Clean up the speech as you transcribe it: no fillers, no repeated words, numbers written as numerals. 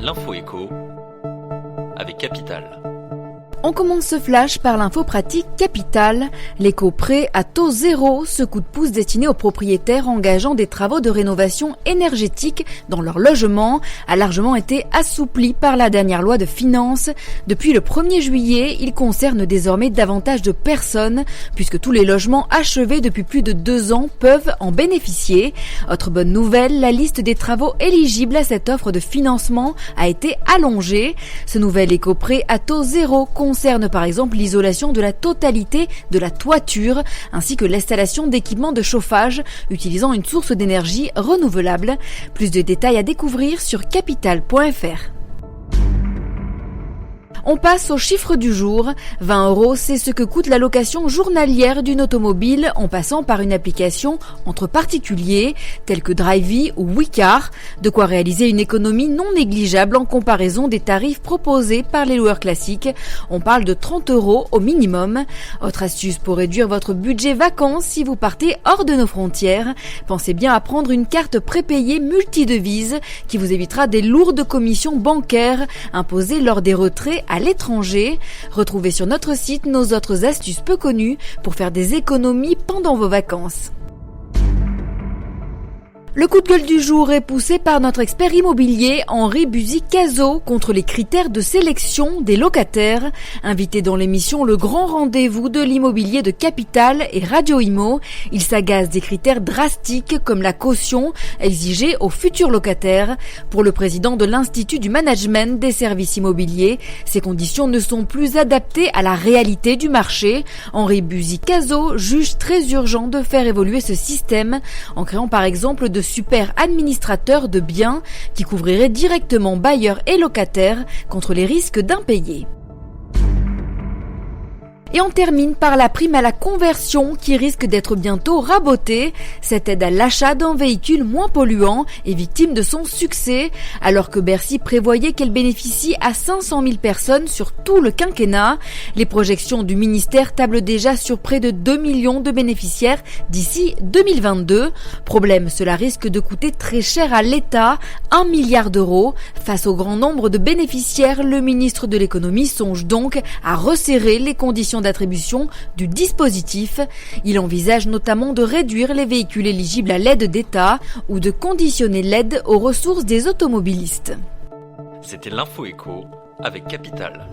L'info éco avec Capital. On commence ce flash par l'info pratique Capital. L'éco-prêt à taux zéro, ce coup de pouce destiné aux propriétaires engageant des travaux de rénovation énergétique dans leur logement, a largement été assoupli par la dernière loi de finances. Depuis le 1er juillet, il concerne désormais davantage de personnes, puisque tous les logements achevés depuis plus de 2 ans peuvent en bénéficier. Autre bonne nouvelle, la liste des travaux éligibles à cette offre de financement a été allongée. Ce nouvel éco-prêt à taux zéro concerne par exemple l'isolation de la totalité de la toiture ainsi que l'installation d'équipements de chauffage utilisant une source d'énergie renouvelable. Plus de détails à découvrir sur capital.fr. On passe au chiffre du jour. 20 €, c'est ce que coûte la location journalière d'une automobile en passant par une application entre particuliers tels que Drivey ou Wecar. De quoi réaliser une économie non négligeable en comparaison des tarifs proposés par les loueurs classiques. On parle de 30 € au minimum. Autre astuce pour réduire votre budget vacances si vous partez hors de nos frontières. Pensez bien à prendre une carte prépayée multidevises qui vous évitera des lourdes commissions bancaires imposées lors des retraits à l'étranger. Retrouvez sur notre site nos autres astuces peu connues pour faire des économies pendant vos vacances. Le coup de gueule du jour est poussé par notre expert immobilier Henri Buzy-Cazot contre les critères de sélection des locataires. Invité dans l'émission Le Grand Rendez-vous de l'immobilier de Capital et Radio Imo, il s'agace des critères drastiques comme la caution exigée aux futurs locataires. Pour le président de l'Institut du Management des Services Immobiliers, ces conditions ne sont plus adaptées à la réalité du marché. Henri Buzy-Cazot juge très urgent de faire évoluer ce système en créant par exemple de super administrateurs de biens qui couvriraient directement bailleurs et locataires contre les risques d'impayés. Et on termine par la prime à la conversion qui risque d'être bientôt rabotée. Cette aide à l'achat d'un véhicule moins polluant est victime de son succès, alors que Bercy prévoyait qu'elle bénéficie à 500 000 personnes sur tout le quinquennat. Les projections du ministère tablent déjà sur près de 2 millions de bénéficiaires d'ici 2022. Problème, cela risque de coûter très cher à l'État, 1 milliard d'euros. Face au grand nombre de bénéficiaires, le ministre de l'économie songe donc à resserrer les conditions d'attribution du dispositif. Il envisage notamment de réduire les véhicules éligibles à l'aide d'État ou de conditionner l'aide aux ressources des automobilistes. C'était l'info éco avec Capital.